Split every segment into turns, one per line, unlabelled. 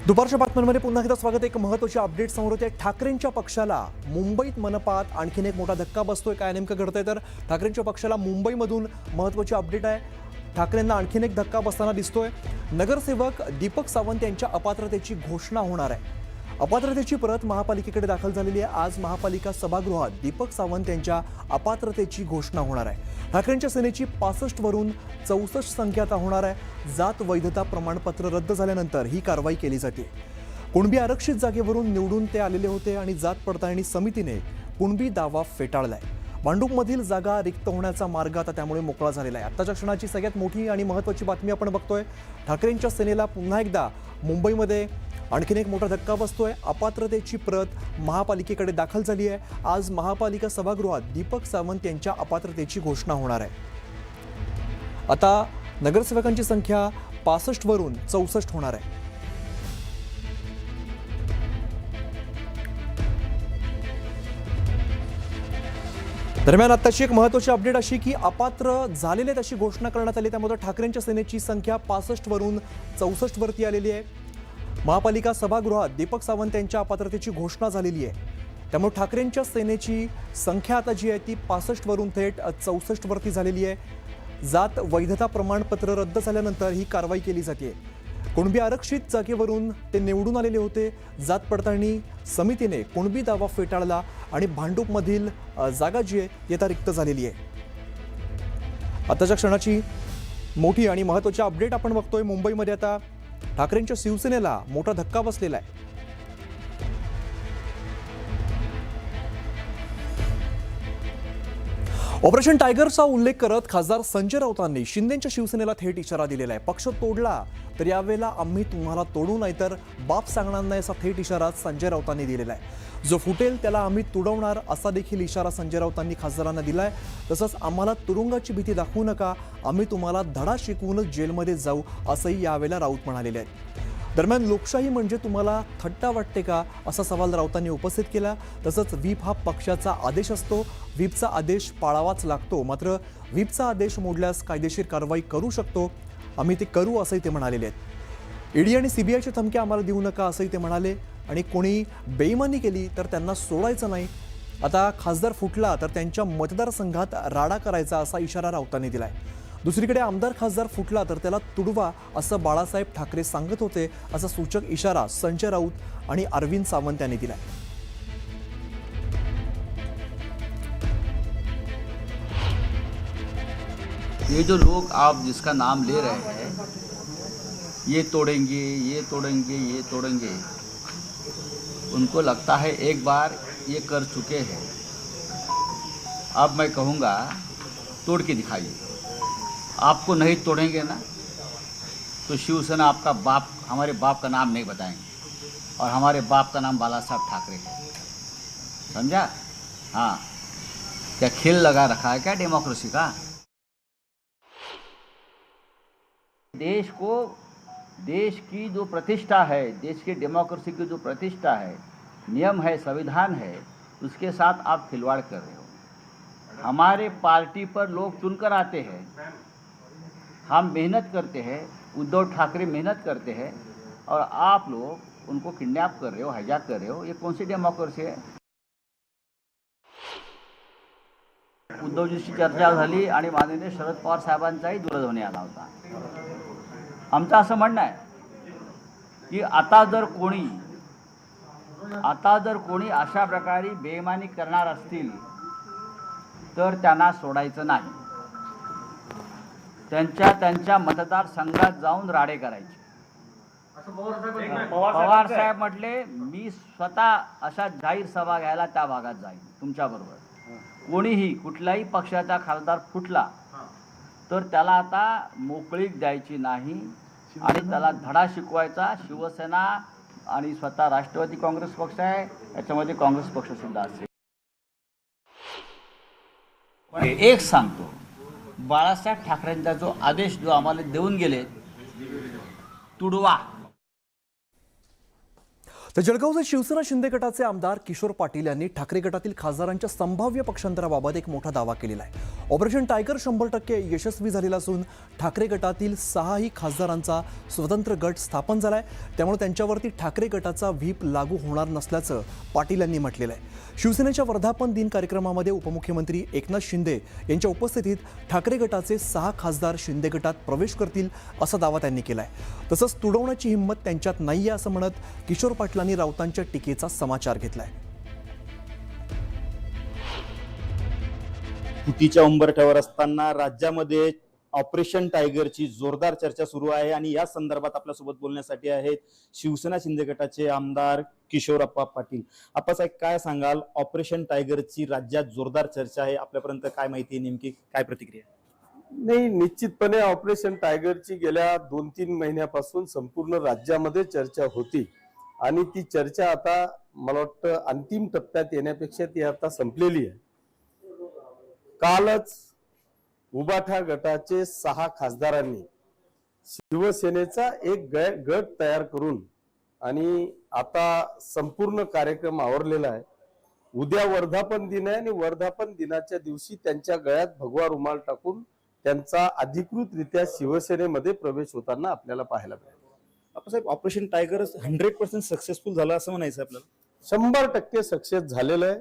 दुपारच्या बातम्यांमध्ये पुन्हा एकदा स्वागत आहे। एक महत्त्वाची अपडेट समोर येते। ठाकरेंच्या पक्षाला मुंबईत मनपात आणखीन एक मोठा धक्का बसतोय। काय नेमकं घडतंय तर ठाकरेंच्या पक्षाला मुंबईमधून महत्त्वाची अपडेट आहे। ठाकरेंना आणखीन एक धक्का बसताना दिसतोय। नगरसेवक दीपक सावंत यांच्या अपात्रतेची घोषणा होणार आहे। अपात्रतेची प्रत महापालिकेकडे दाखल झालेली आहे। आज महापालिका सभागृहात दीपक सावंत यांच्या अपात्रतेची घोषणा होणार आहे। ठाकरेंच्या सेनेची 65 वरून 64 संख्या आता होणार आहे। जात वैधता प्रमाणपत्र रद्द झाल्यानंतर ही कारवाई केली जाते। कुणबी आरक्षित जागेवरून निवडून ते आलेले होते आणि जात पडताळणी समितीने कुणबी दावा फेटाळलाय। भांडूपमधील जागा रिक्त होण्याचा मार्ग आता त्यामुळे मोकळा झालेला आहे। आताच्या क्षणाची सगळ्यात मोठी आणि महत्त्वाची बातमी आपण बघतोय। ठाकरेंच्या सेनेला पुन्हा एकदा मुंबईमध्ये आणखीन एक मोठा धक्का बसतोय। अपात्रतेची प्रत महापालिकेकडे दाखल झाली आहे। आज महापालिका सभागृहात दीपक सावंत यांच्या अपात्रतेची घोषणा होणार आहे। आता नगरसेवकांची संख्या 65 वरून 64 होणार आहे। दरम्यान आताची एक महत्त्वाची अपडेट अशी की अपात्र झालेले अशी घोषणा करण्यात आली। त्यामुळे ठाकरेंच्या सेनेची संख्या 65 वरून 64 वरती आलेली आहे। महापालिका सभागृहात दीपक सावंत यांच्या अपात्रतेची घोषणा झालेली आहे। त्यामुळे ठाकरेंच्या सेनेची संख्या आता जी आहे ती 65 वरून थेट 64 वरती झालेली आहे। जात वैधता प्रमाणपत्र रद्द झाल्यानंतर ही कारवाई केली जाते। कुणबी आरक्षित जागेवरून ते निवडून आलेले होते। जात पडताळणी समितीने कुणबी दावा फेटाळला आणि भांडूपमधील जागा जी आहे ती आता रिक्त झालेली आहे। आताच्या क्षणाची मोठी आणि महत्त्वाची अपडेट आपण बघतोय। मुंबईमध्ये आता ठाकरेंच्या शिवसेनेला मोठा धक्का बसलेला आहे। ऑपरेशन टायगरचा उल्लेख करत खासदार संजय राऊतांनी शिंदेच्या शिवसेनेला थेट इशारा दिलेला आहे। पक्ष तोडला तर यावेळेला आम्ही तुम्हाला तोडू नाही तर बाप सांगणार नाही असा थेट इशारा संजय राऊतांनी दिलेला आहे। जो फुटेल त्याला आम्ही तुडवणार असा देखील इशारा संजय राऊतांनी खासदारांना दिलाय। तसंच आम्हाला तुरुंगाची भीती दाखवू नका, आम्ही तुम्हाला धडा शिकवूनच जेलमध्ये जाऊ असंही यावेळेला राऊत म्हणालेले आहेत। दरम्यान लोकशाही म्हणजे तुम्हाला थट्टा वाटते का असा सवाल राऊतांनी उपस्थित केला। तसंच व्हीप हा पक्षाचा आदेश असतो, व्हीपचा आदेश पाळावाच लागतो, मात्र व्हीपचा आदेश मोडल्यास कायदेशीर कारवाई करू शकतो, आम्ही ते करू असंही ते म्हणालेले आहेत। ईडी आणि सीबीआयची धमकी आम्हाला देऊ नका असंही ते म्हणाले आणि कोणी बेईमानी केली तर त्यांना सोडायचं नाही। आता खासदार फुटला तर त्यांच्या मतदारसंघात राडा करायचा असा इशारा राऊतांनी दिलाय। दुसरीकडे आमदार खासदार फुटला तर त्याला तुडवा असं बाळासाहेब ठाकरे सांगत होते असा सूचक इशारा संजय राऊत आणि अरविंद सावंत यांनी दिलाय।
ये जो लोग आप जिसका नाम ले रहे हैं, ये तोड़ेंगे ये तोड़ेंगे ये तोड़ेंगे, उनको लगता है एक बार ये कर चुके हैं। अब मैं कहूँगा तोड़ के दिखाइए। आपको नहीं तोड़ेंगे ना तो शिवसेना आपका बाप, हमारे बाप का नाम नहीं बताएंगे और हमारे बाप का नाम बाला साहब ठाकरे है। समझा? हाँ, क्या खेल लगा रखा है क्या डेमोक्रेसी का? देश को, देश की जो प्रतिष्ठा है, देश की डेमोक्रेसी की जो प्रतिष्ठा है, नियम है, संविधान है, उसके साथ आप खिलवाड़ कर रहे हो। हमारे पार्टी पर लोग चुनकर आते हैं, हम मेहनत करते हैं, उद्धव ठाकरे मेहनत करते हैं और आप लोग उनको किडनैप कर रहे हो, हाईजैक कर रहे हो। ये कौन सी डेमोक्रेसी है? उद्धवजीशी चर्चा झाली आणि माननीय शरद पवार साहेबांचाही दूरध्वनी आला होता। आमचं असं म्हणणं आहे की आता जर कोणी अशा प्रकारे बेईमानी करणार असतील तर त्यांना सोडायचं नाही। त्यांच्या मतदारसंघात जाऊन राडे करायचे। पवार साहेब म्हटले मी स्वतः अशा जाहीर सभा घ्यायला त्या भागात जाईन तुमच्याबरोबर। कोणीही कुठल्याही पक्षाचा खासदार फुटला तर त्याला आता मोकळीक द्यायची नाही आणि त्याला धडा शिकवायचा। शिवसेना आणि स्वतः राष्ट्रवादी काँग्रेस पक्ष आहे, याच्यामध्ये काँग्रेस पक्ष सुद्धा असेल। एक सांगतो, बाळासाहेब ठाकरेंचा जो आदेश जो आम्हाला देऊन गेले, तुडवा।
तर जळगावचे शिवसेना शिंदे गटाचे आमदार किशोर पाटील यांनी ठाकरे गटातील खासदारांच्या संभाव्य पक्षांतराबाबत एक मोठा दावा केलेला आहे। ऑपरेशन टायगर 100% यशस्वी झालेला असून ठाकरे गटातील 6ही खासदारांचा स्वतंत्र गट स्थापन झालाय। त्यामुळे त्यांच्यावरती ठाकरे गटाचा व्हीप लागू होणार नसल्याचं पाटील यांनी म्हटलेलं आहे। शिवसेनेच्या वर्धापन दिन कार्यक्रमामध्ये उपमुख्यमंत्री एकनाथ शिंदे यांच्या उपस्थितीत ठाकरे गटाचे 6 खासदार शिंदे गटात प्रवेश करतील असा दावा त्यांनी केलाय। तसंच तुडवण्याची हिंमत त्यांच्यात नाहीये असं म्हणत किशोर पाटलांनी राऊतांच्या टीकेचा समाचार घेतलाय।
युतीच्या उंबरठ्यावर असताना राज्यामध्ये ऑपरेशन टायगरची जोरदार चर्चा सुरू आहे आणि या संदर्भात आपल्यासोबत बोलण्यासाठी आहेत शिवसेना शिंदे गटाचे आमदार किशोरप्पा पाटील। आपण साहेब काय सांगाल, ऑपरेशन टायगरची राज्यात जोरदार चर्चा आहे, आपल्यापर्यंत काय माहिती आहे, नेमकी काय प्रतिक्रिया?
नाही, निश्चितपणे ऑपरेशन टायगरची गेल्या 2-3 महिन्यापासून संपूर्ण राज्यामध्ये चर्चा होती आणि ती चर्चा आता मला वाटतं अंतिम टप्प्यात येण्यापेक्षा ती आता संपलेली आहे। कालच उबाठा गटाचे 6 खासदारांनी शिवसेनेचा एक गट तयार करून आणि आता संपूर्ण कार्यक्रम आवरलेला आहे। उद्या वर्धापन दिन आहे आणि वर्धापन दिनाच्या दिवशी त्यांच्या गळ्यात भगवा रुमाल टाकून त्यांचा अधिकृतरित्या शिवसेनेमध्ये प्रवेश होताना आपल्याला पाहायला मिळेल।
आपण साहेब, ऑपरेशन टायगर 100% सक्सेसफुल झालं असं म्हणायचं आपल्याला?
100% सक्सेस झालेलं आहे।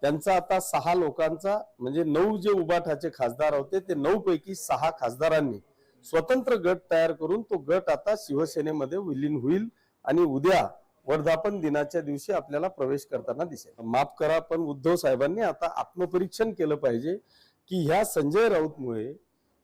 त्यांचा आता 6 लोकांचा म्हणजे 9 जे उबाठाचे खासदार होते ते 9 पैकी 6 खासदारांनी स्वतंत्र गट तयार करून तो गट आता शिवसेनेमध्ये विलीन होईल आणि उद्या वर्धापन दिनाच्या दिवशी आपल्याला प्रवेश करताना दिसेल। माफ करा, पण उद्धव साहेबांनी आता आत्मपरीक्षण केलं पाहिजे की ह्या संजय राऊतमुळे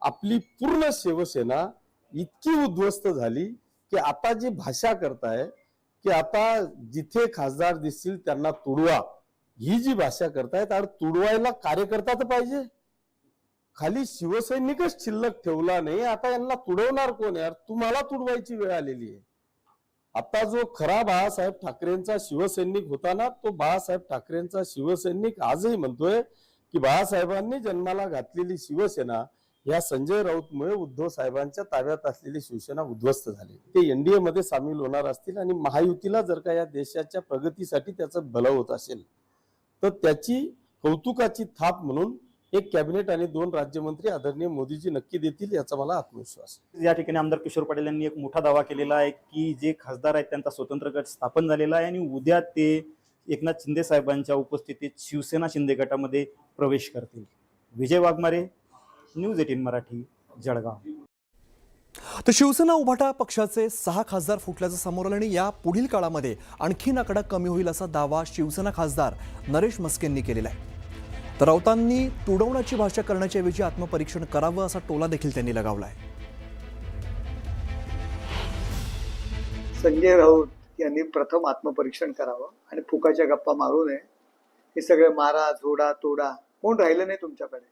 आपली पूर्ण शिवसेना इतकी उद्ध्वस्त झाली की आता जी भाषा करताय की आता जिथे खासदार दिसतील त्यांना तुडवा, ही जी भाषा करतायत आणि तुडवायला कार्यकर्ता तर पाहिजे, खाली शिवसैनिकच शिल्लक ठेवला नाही, आता यांना तुडवणार कोण यार? तुम्हाला तुडवायची वेळ आलेली आहे। आता जो खरा बाळासाहेब ठाकरेंचा शिवसैनिक होता ना, तो बाळासाहेब ठाकरेंचा शिवसैनिक आजही म्हणतोय की बाळासाहेबांनी जन्माला घातलेली शिवसेना या संजय राऊतमुळे उद्धव साहेबांच्या ताब्यात असलेली शिवसेना उद्ध्वस्त झाली। ते एनडीए मध्ये सामील होणार असतील आणि महायुतीला जर का या देशाच्या प्रगतीसाठी त्याचं भलं होत असेल तर त्याची कौतुकाची थाप म्हणून एक कॅबिनेट आणि 2 राज्यमंत्री आदरणीय मोदीजी नक्की देतील याचा मला आत्मविश्वास आहे।
या ठिकाणी आमदार किशोर पाटील यांनी एक मोठा दावा केलेला आहे की जे खासदार आहेत त्यांचा स्वतंत्र गट स्थापन झालेला आहे आणि उद्या ते एकनाथ शिंदे साहेबांच्या उपस्थितीत शिवसेना शिंदे गटामध्ये प्रवेश करतील। विजय वाघमारे, न्यूज 18 मराठी, जळगाव।
तर शिवसेना उभाटा पक्षाचे 6 खासदार फुटल्याचं समोर आलं आणि या पुढील काळामध्ये आणखीन आकडा कमी होईल असा दावा शिवसेना खासदार नरेश मस्केंनी केलेला आहे। तर राऊतांनी तुडवण्याची भाषा करण्याच्या ऐवजी आत्मपरीक्षण करावं असा टोला देखील त्यांनी लगावला आहे।
संजय राऊत यांनी प्रथम आत्मपरीक्षण करावं आणि फुकाच्या गप्पा मारू नये। हे सगळे मारा झोडा तोडा कोण राहिलं नाही तुमच्याकडे,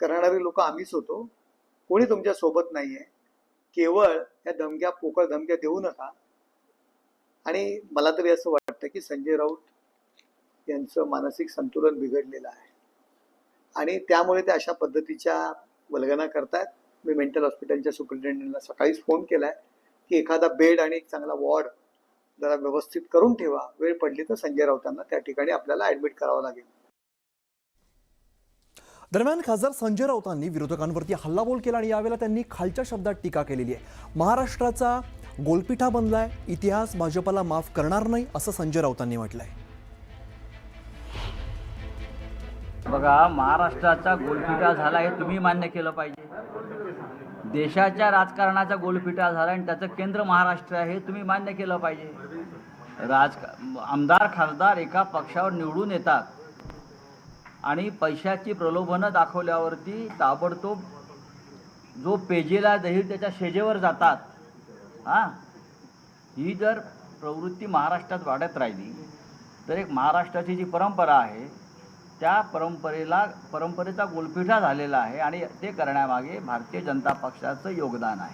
करणारी लोक आम्हीच होतो, कोणी तुमच्या सोबत नाहीये। केवळ या धमक्या पोकळ धमक्या देऊ नका। आणि मला तरी असं वाटतं की संजय राऊत यांचं मानसिक संतुलन बिघडलेलं आहे आणि त्यामुळे ते अशा पद्धतीच्या वल्गना करतायत। मी मेंटल हॉस्पिटलच्या सुपरिटेंडेंटला सकाळीच फोन केलाय की एखादा बेड आणि एक चांगला वॉर्ड जरा व्यवस्थित करून ठेवा, वेळ पडली तर संजय राऊतांना त्या ठिकाणी आपल्याला ऍडमिट करावं लागेल।
दरम्यान खासदार संजय राऊतांनी विरोधकांवरती हल्लाबोल केला आणि यावेळेला त्यांनी खालच्या शब्दात टीका केलेली आहे। महाराष्ट्राचा गोलपिठा बनलाय, इतिहास भाजपला माफ करणार नाही असं संजय राऊतांनी म्हटलंय।
बघा, महाराष्ट्राचा गोलपिटा झाला हे तुम्ही मान्य केलं पाहिजे। देशाच्या राजकारणाचा गोलपिटा झाला आणि त्याचं केंद्र महाराष्ट्र आहे हे तुम्ही मान्य केलं पाहिजे। आमदार खासदार एका पक्षावर निवडून येतात आणि पैशाची प्रलोभनं दाखवल्यावरती ताबडतोब जो पेजेला दही त्याच्या शेजेवर जातात। ही जर प्रवृत्ती महाराष्ट्रात वाढत राहिली तर एक महाराष्ट्राची जी परंपरा आहे त्या परंपरेचा गोलपिठा झालेला आहे आणि ते करण्यामागे भारतीय जनता पक्षाचं योगदान आहे।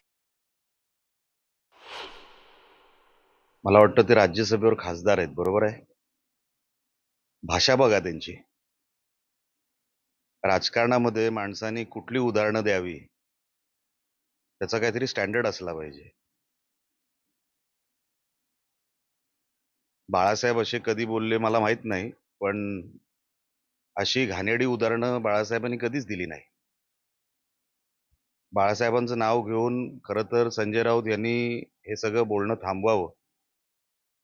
मला वाटतं ते राज्यसभेवर खासदार आहेत, बरोबर आहे? भाषा बघा त्यांची। राजकारणामध्ये माणसांनी कुठली उदाहरणं द्यावी त्याचा काहीतरी स्टँडर्ड असला पाहिजे। बाळासाहेब असे कधी बोलले मला माहित नाही, पण अशी घाणेरडी उदाहरणं बाळासाहेबांनी कधीच दिली नाही. बाळासाहेबांचं नाव घेऊन खरं तर संजय राऊत यांनी हे सगळं बोलणं थांबवावं